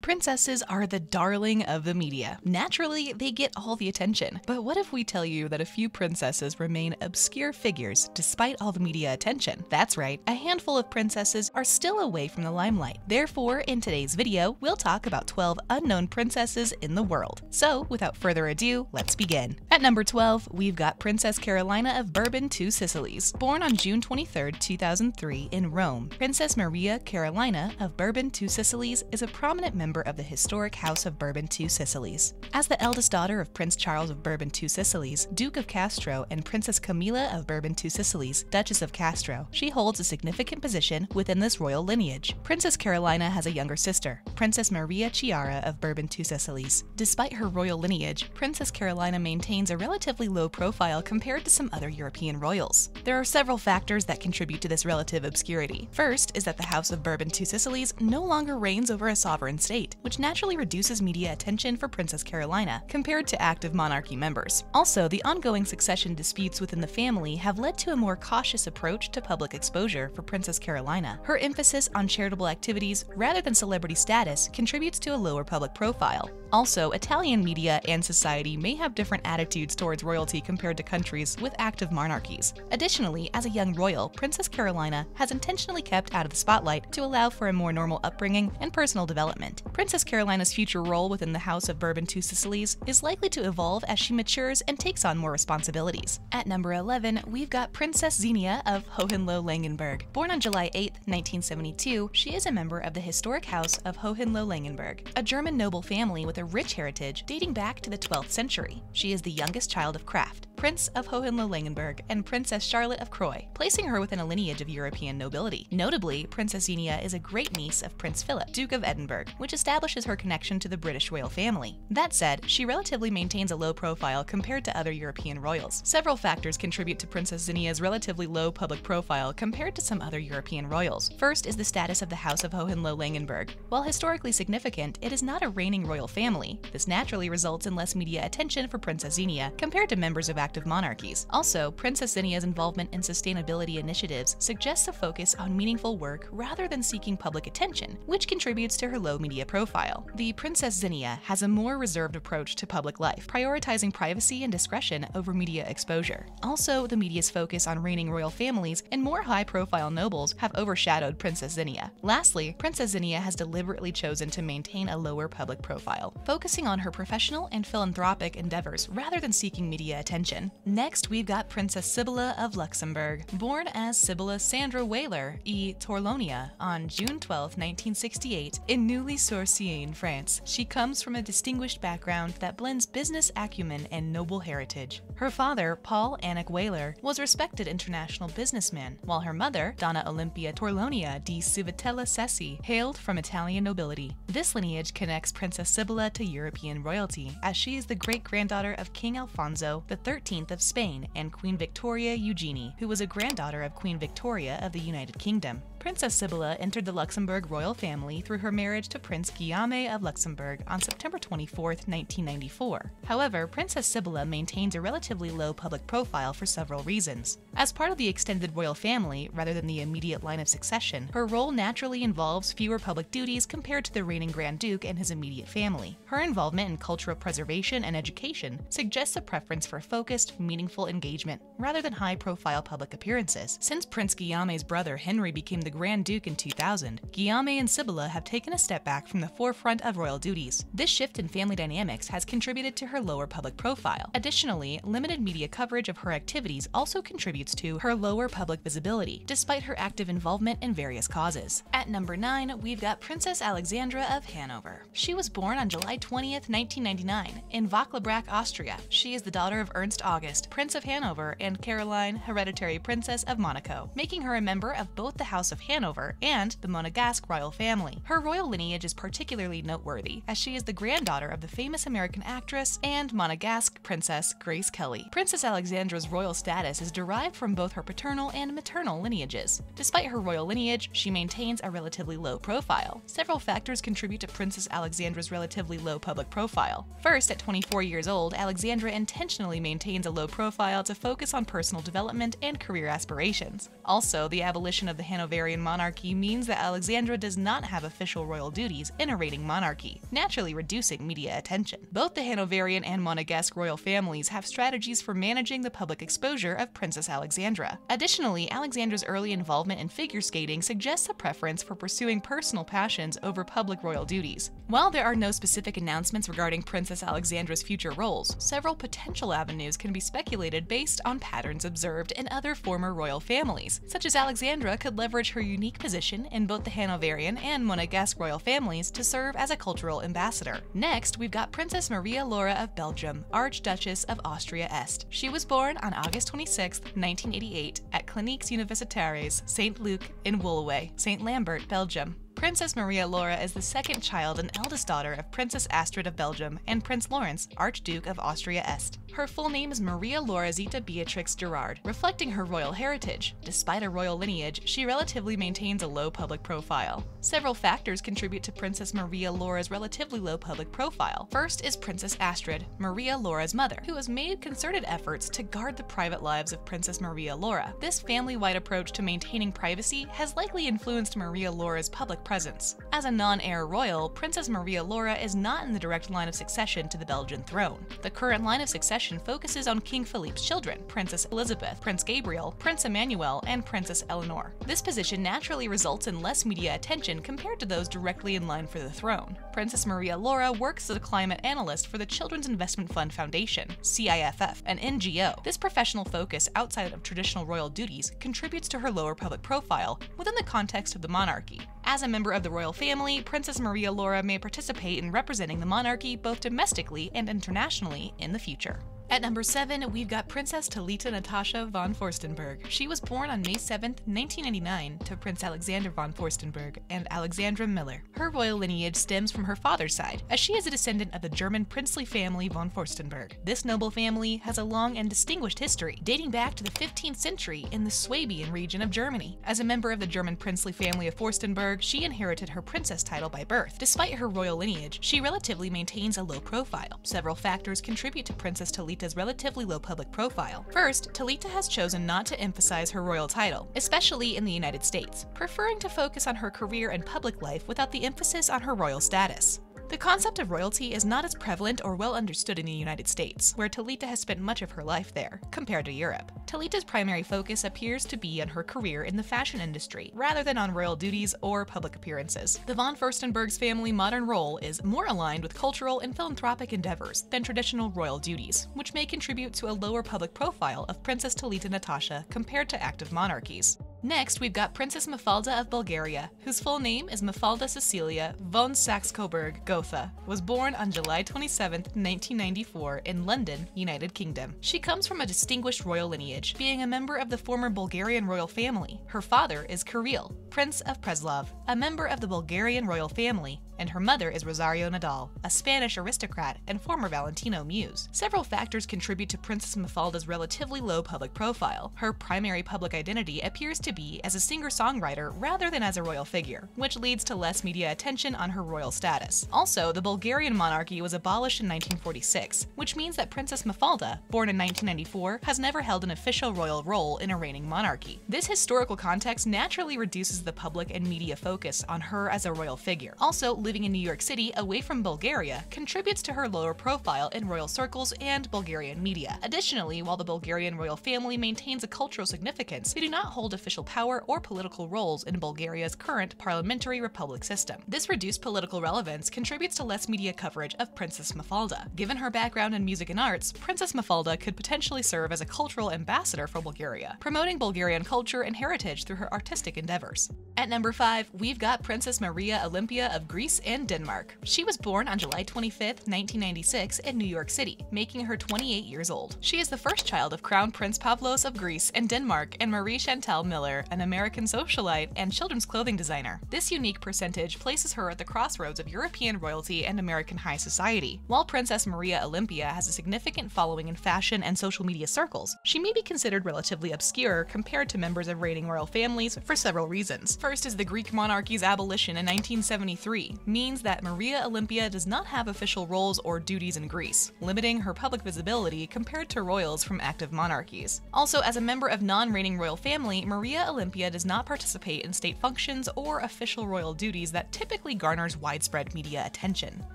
Princesses are the darling of the media. Naturally, they get all the attention. But what if we tell you that a few princesses remain obscure figures despite all the media attention? That's right, a handful of princesses are still away from the limelight. Therefore, in today's video, we'll talk about 12 unknown princesses in the world. So, without further ado, let's begin. At number 12, we've got Princess Carolina of Bourbon Two Sicilies. Born on June 23, 2003 in Rome, Princess Maria Carolina of Bourbon Two Sicilies is a prominent member of the historic House of Bourbon Two Sicilies. As the eldest daughter of Prince Charles of Bourbon Two Sicilies, Duke of Castro, and Princess Camilla of Bourbon Two Sicilies, Duchess of Castro, she holds a significant position within this royal lineage. Princess Carolina has a younger sister, Princess Maria Chiara of Bourbon Two Sicilies. Despite her royal lineage, Princess Carolina maintains a relatively low profile compared to some other European royals. There are several factors that contribute to this relative obscurity. First is that the House of Bourbon Two Sicilies no longer reigns over a sovereign state, which naturally reduces media attention for Princess Carolina compared to active monarchy members. Also, the ongoing succession disputes within the family have led to a more cautious approach to public exposure for Princess Carolina. Her emphasis on charitable activities rather than celebrity status contributes to a lower public profile. Also, Italian media and society may have different attitudes towards royalty compared to countries with active monarchies. Additionally, as a young royal, Princess Carolina has intentionally kept out of the spotlight to allow for a more normal upbringing and personal development. Princess Carolina's future role within the House of Bourbon Two Sicilies is likely to evolve as she matures and takes on more responsibilities. At number 11, we've got Princess Xenia of Hohenlohe-Langenburg. Born on July 8, 1972, she is a member of the historic House of Hohenlohe-Langenburg, a German noble family with a rich heritage dating back to the 12th century. She is the youngest child of Kraft, Prince of Hohenlohe-Langenburg, and Princess Charlotte of Croy, placing her within a lineage of European nobility. Notably, Princess Xenia is a great-niece of Prince Philip, Duke of Edinburgh, which establishes her connection to the British royal family. That said, she relatively maintains a low profile compared to other European royals. Several factors contribute to Princess Xenia's relatively low public profile compared to some other European royals. First is the status of the House of Hohenlohe-Langenburg. While historically significant, it is not a reigning royal family. This naturally results in less media attention for Princess Xenia compared to members of active monarchies. Also, Princess Xenia's involvement in sustainability initiatives suggests a focus on meaningful work rather than seeking public attention, which contributes to her low media profile. The Princess Xenia has a more reserved approach to public life, prioritizing privacy and discretion over media exposure. Also, the media's focus on reigning royal families and more high-profile nobles have overshadowed Princess Xenia. Lastly, Princess Xenia has deliberately chosen to maintain a lower public profile, focusing on her professional and philanthropic endeavors rather than seeking media attention. Next, we've got Princess Sibylla of Luxembourg. Born as Sibylla Sandra Weyler y Torlonia on June 12, 1968, in Neuilly-sur-Seine, France, she comes from a distinguished background that blends business acumen and noble heritage. Her father, Paul Annick Weyler, was a respected international businessman, while her mother, Donna Olympia Torlonia di Civitella Sessi, hailed from Italian nobility. This lineage connects Princess Sibylla to European royalty, as she is the great-granddaughter of King Alfonso XIII of Spain and Queen Victoria Eugenie, who was a granddaughter of Queen Victoria of the United Kingdom. Princess Sibylla entered the Luxembourg royal family through her marriage to Prince Guillaume of Luxembourg on September 24, 1994. However, Princess Sibylla maintains a relatively low public profile for several reasons. As part of the extended royal family, rather than the immediate line of succession, her role naturally involves fewer public duties compared to the reigning Grand Duke and his immediate family. Her involvement in cultural preservation and education suggests a preference for focused, meaningful engagement, rather than high-profile public appearances. Since Prince Guillaume's brother Henry became the Grand Duke in 2000, Guillaume and Sibylla have taken a step back from the forefront of royal duties. This shift in family dynamics has contributed to her lower public profile. Additionally, limited media coverage of her activities also contributes to her lower public visibility, despite her active involvement in various causes. At number 9, we've got Princess Alexandra of Hanover. She was born on July 20, 1999, in Vaclabrac, Austria. She is the daughter of Ernst August, Prince of Hanover, and Caroline, Hereditary Princess of Monaco, making her a member of both the House of Hanover and the Monegasque royal family. Her royal lineage is particularly noteworthy, as she is the granddaughter of the famous American actress and Monegasque princess Grace Kelly. Princess Alexandra's royal status is derived from both her paternal and maternal lineages. Despite her royal lineage, she maintains a relatively low profile. Several factors contribute to Princess Alexandra's relatively low public profile. First, at 24 years old, Alexandra intentionally maintains a low profile to focus on personal development and career aspirations. Also, the abolition of the Hanoverian Hanoverian monarchy means that Alexandra does not have official royal duties in a reigning monarchy, naturally reducing media attention. Both the Hanoverian and Monegasque royal families have strategies for managing the public exposure of Princess Alexandra. Additionally, Alexandra's early involvement in figure skating suggests a preference for pursuing personal passions over public royal duties. While there are no specific announcements regarding Princess Alexandra's future roles, several potential avenues can be speculated based on patterns observed in other former royal families, such as Alexandra could leverage her unique position in both the Hanoverian and Monegasque royal families to serve as a cultural ambassador. Next, we've got Princess Maria Laura of Belgium, Archduchess of Austria-Est. She was born on August 26, 1988, at Cliniques Universitaires Saint-Luc in Woluwe, St. Lambert, Belgium. Princess Maria Laura is the second child and eldest daughter of Princess Astrid of Belgium and Prince Lawrence, Archduke of Austria-Est. Her full name is Maria Laura Zita Beatrix Gerard, reflecting her royal heritage. Despite a royal lineage, she relatively maintains a low public profile. Several factors contribute to Princess Maria Laura's relatively low public profile. First is Princess Astrid, Maria Laura's mother, who has made concerted efforts to guard the private lives of Princess Maria Laura. This family-wide approach to maintaining privacy has likely influenced Maria Laura's public presence. As a non-heir royal, Princess Maria Laura is not in the direct line of succession to the Belgian throne. The current line of succession focuses on King Philippe's children, Princess Elizabeth, Prince Gabriel, Prince Emmanuel, and Princess Eleanor. This position naturally results in less media attention compared to those directly in line for the throne. Princess Maria Laura works as a climate analyst for the Children's Investment Fund Foundation, CIFF, an NGO. This professional focus outside of traditional royal duties contributes to her lower public profile within the context of the monarchy. As a member of the royal family, Princess Maria Laura may participate in representing the monarchy both domestically and internationally in the future. At number 7, we've got Princess Talita Natasha von Furstenberg. She was born on May 7, 1999, to Prince Alexander von Furstenberg and Alexandra Miller. Her royal lineage stems from her father's side, as she is a descendant of the German princely family von Furstenberg. This noble family has a long and distinguished history, dating back to the 15th century in the Swabian region of Germany. As a member of the German princely family of Furstenberg, she inherited her princess title by birth. Despite her royal lineage, she relatively maintains a low profile. Several factors contribute to Princess Talita's relatively low public profile. First, Talita has chosen not to emphasize her royal title, especially in the United States, preferring to focus on her career and public life without the emphasis on her royal status. The concept of royalty is not as prevalent or well understood in the United States, where Talita has spent much of her life there, compared to Europe. Talita's primary focus appears to be on her career in the fashion industry, rather than on royal duties or public appearances. The von Furstenberg's family modern role is more aligned with cultural and philanthropic endeavors than traditional royal duties, which may contribute to a lower public profile of Princess Talita Natasha compared to active monarchies. Next, we've got Princess Mafalda of Bulgaria, whose full name is Mafalda Cecilia von Saxe-Coburg-Gotha, was born on July 27, 1994 in London, United Kingdom. She comes from a distinguished royal lineage, being a member of the former Bulgarian royal family. Her father is Kirill, Prince of Preslav, a member of the Bulgarian royal family, and her mother is Rosario Nadal, a Spanish aristocrat and former Valentino muse. Several factors contribute to Princess Mafalda's relatively low public profile. Her primary public identity appears to be as a singer-songwriter rather than as a royal figure, which leads to less media attention on her royal status. Also, the Bulgarian monarchy was abolished in 1946, which means that Princess Mafalda, born in 1994, has never held an official royal role in a reigning monarchy. This historical context naturally reduces the public and media focus on her as a royal figure. Also, living in New York City away from Bulgaria contributes to her lower profile in royal circles and Bulgarian media. Additionally, while the Bulgarian royal family maintains a cultural significance, they do not hold official power or political roles in Bulgaria's current parliamentary republic system. This reduced political relevance contributes to less media coverage of Princess Mafalda. Given her background in music and arts, Princess Mafalda could potentially serve as a cultural ambassador for Bulgaria, promoting Bulgarian culture and heritage through her artistic endeavors. At number 5, we've got Princess Maria Olympia of Greece and Denmark. She was born on July 25, 1996 in New York City, making her 28 years old. She is the first child of Crown Prince Pavlos of Greece and Denmark and Marie Chantal Miller, an American socialite and children's clothing designer. This unique percentage places her at the crossroads of European royalty and American high society. While Princess Maria Olympia has a significant following in fashion and social media circles, she may be considered relatively obscure compared to members of reigning royal families for several reasons. First is the Greek monarchy's abolition in 1973. means that Maria Olympia does not have official roles or duties in Greece, limiting her public visibility compared to royals from active monarchies. Also, as a member of non-reigning royal family, Maria Olympia does not participate in state functions or official royal duties that typically garners widespread media attention.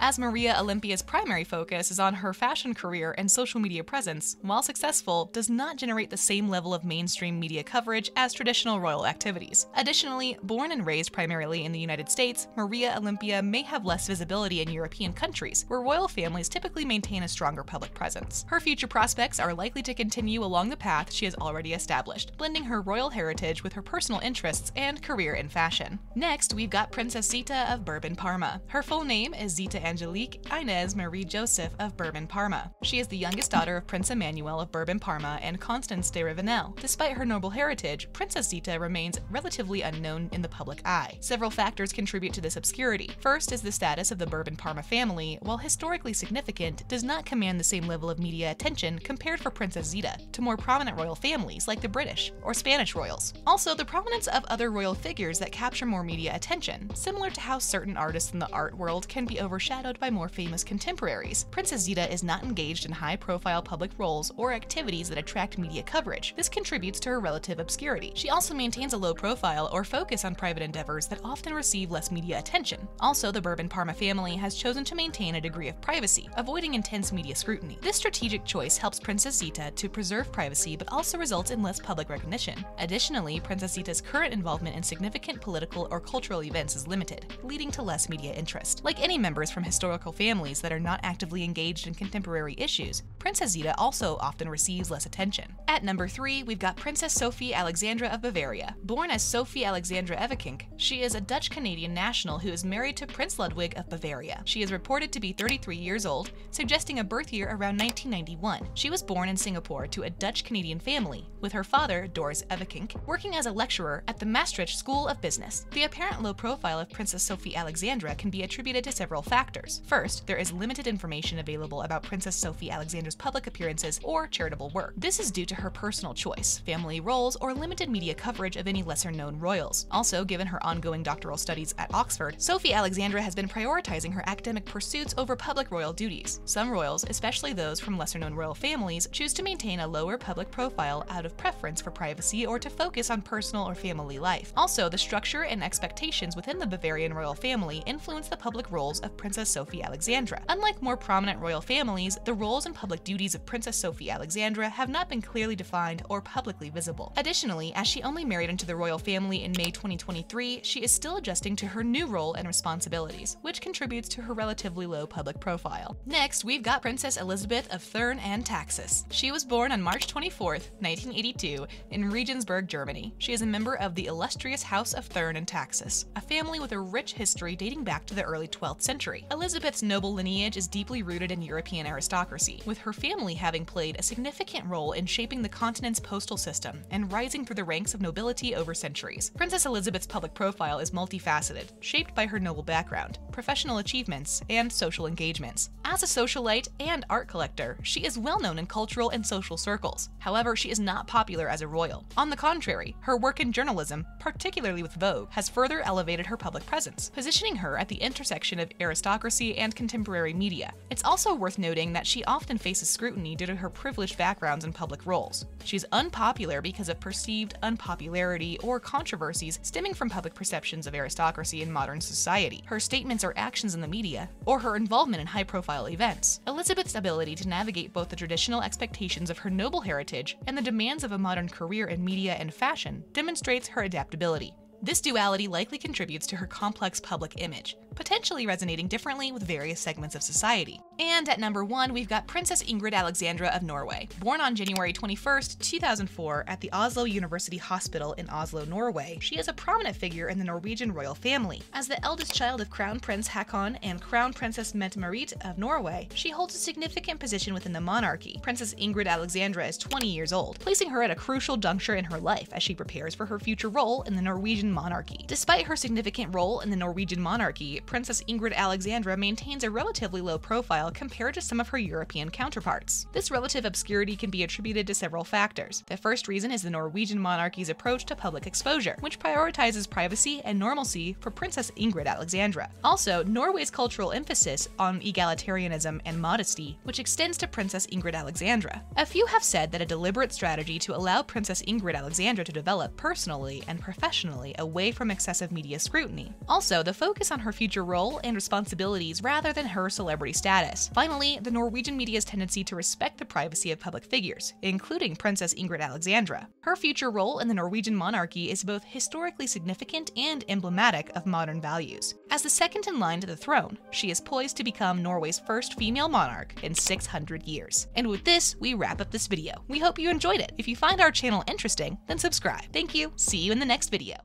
As Maria Olympia's primary focus is on her fashion career and social media presence, while successful, does not generate the same level of mainstream media coverage as traditional royal activities. Additionally, born and raised primarily in the United States, Maria Olympia may have less visibility in European countries, where royal families typically maintain a stronger public presence. Her future prospects are likely to continue along the path she has already established, blending her royal heritage with her personal interests and career in fashion. Next, we've got Princess Zita of Bourbon-Parma. Her full name is Zita Angelique Inez Marie Joseph of Bourbon-Parma. She is the youngest daughter of Prince Emmanuel of Bourbon-Parma and Constance de Ravenel. Despite her noble heritage, Princess Zita remains relatively unknown in the public eye. Several factors contribute to this obscurity. First is the status of the Bourbon-Parma family, while historically significant, does not command the same level of media attention compared for Princess Zita to more prominent royal families like the British or Spanish royals. Also, the prominence of other royal figures that capture more media attention, similar to how certain artists in the art world can be overshadowed by more famous contemporaries. Princess Zita is not engaged in high-profile public roles or activities that attract media coverage. This contributes to her relative obscurity. She also maintains a low profile or focus on private endeavors that often receive less media attention. Also, the Bourbon-Parma family has chosen to maintain a degree of privacy, avoiding intense media scrutiny. This strategic choice helps Princess Zita to preserve privacy but also results in less public recognition. Additionally, Princess Zita's current involvement in significant political or cultural events is limited, leading to less media interest. Like any members from historical families that are not actively engaged in contemporary issues, Princess Zita also often receives less attention. At number 3, we've got Princess Sophie Alexandra of Bavaria. Born as Sophie Alexandra Evekink, she is a Dutch-Canadian national who is married to Prince Ludwig of Bavaria. She is reported to be 33 years old, suggesting a birth year around 1991. She was born in Singapore to a Dutch-Canadian family, with her father, Doris Evekink, working as a lecturer at the Maastricht School of Business. The apparent low profile of Princess Sophie Alexandra can be attributed to several factors. First, there is limited information available about Princess Sophie Alexandra's public appearances or charitable work. This is due to her personal choice, family roles, or limited media coverage of any lesser-known royals. Also, given her ongoing doctoral studies at Oxford, Sophie Alexandra has been prioritizing her academic pursuits over public royal duties. Some royals, especially those from lesser-known royal families, choose to maintain a lower public profile out of preference for privacy or to focus on personal or family life. Also, the structure and expectations within the Bavarian royal family influence the public roles of Princess Sophie Alexandra. Unlike more prominent royal families, the roles and public duties of Princess Sophie Alexandra have not been clearly defined or publicly visible. Additionally, as she only married into the royal family in May 2023, she is still adjusting to her new role and responsibilities, which contributes to her relatively low public profile. Next, we've got Princess Elizabeth of Thurn and Taxis. She was born on March 24, 1982, in Regensburg, Germany. She is a member of the illustrious House of Thurn and Taxis, a family with a rich history dating back to the early 12th century. Elizabeth's noble lineage is deeply rooted in European aristocracy, with her family having played a significant role in shaping the continent's postal system and rising through the ranks of nobility over centuries. Princess Elizabeth's public profile is multifaceted, shaped by her noble background, professional achievements, and social engagements. As a socialite and art collector, she is well known in cultural and social circles. However, she is not popular as a royal. On the contrary, her work in journalism, particularly with Vogue, has further elevated her public presence, positioning her at the intersection of aristocracy and contemporary media. It's also worth noting that she often faces scrutiny due to her privileged backgrounds in public roles. She's unpopular because of perceived unpopularity or controversies stemming from public perceptions of aristocracy in modern society, her statements or actions in the media, or her involvement in high-profile events. Elizabeth's ability to navigate both the traditional expectations of her noble heritage and the demands of a modern career in media and fashion demonstrates her adaptability. This duality likely contributes to her complex public image, potentially resonating differently with various segments of society. And at number 1, we've got Princess Ingrid Alexandra of Norway. Born on January 21, 2004 at the Oslo University Hospital in Oslo, Norway, she is a prominent figure in the Norwegian royal family. As the eldest child of Crown Prince Haakon and Crown Princess Mette-Marit of Norway, she holds a significant position within the monarchy. Princess Ingrid Alexandra is 20 years old, placing her at a crucial juncture in her life as she prepares for her future role in the Norwegian Norwegian monarchy. Despite her significant role in the Norwegian monarchy, Princess Ingrid Alexandra maintains a relatively low profile compared to some of her European counterparts. This relative obscurity can be attributed to several factors. The first reason is the Norwegian monarchy's approach to public exposure, which prioritizes privacy and normalcy for Princess Ingrid Alexandra. Also, Norway's cultural emphasis on egalitarianism and modesty, which extends to Princess Ingrid Alexandra. A few have said that a deliberate strategy to allow Princess Ingrid Alexandra to develop personally and professionally away from excessive media scrutiny. Also, the focus on her future role and responsibilities rather than her celebrity status. Finally, the Norwegian media's tendency to respect the privacy of public figures, including Princess Ingrid Alexandra. Her future role in the Norwegian monarchy is both historically significant and emblematic of modern values. As the second in line to the throne, she is poised to become Norway's first female monarch in 600 years. And with this, we wrap up this video. We hope you enjoyed it. If you find our channel interesting, then subscribe. Thank you. See you in the next video.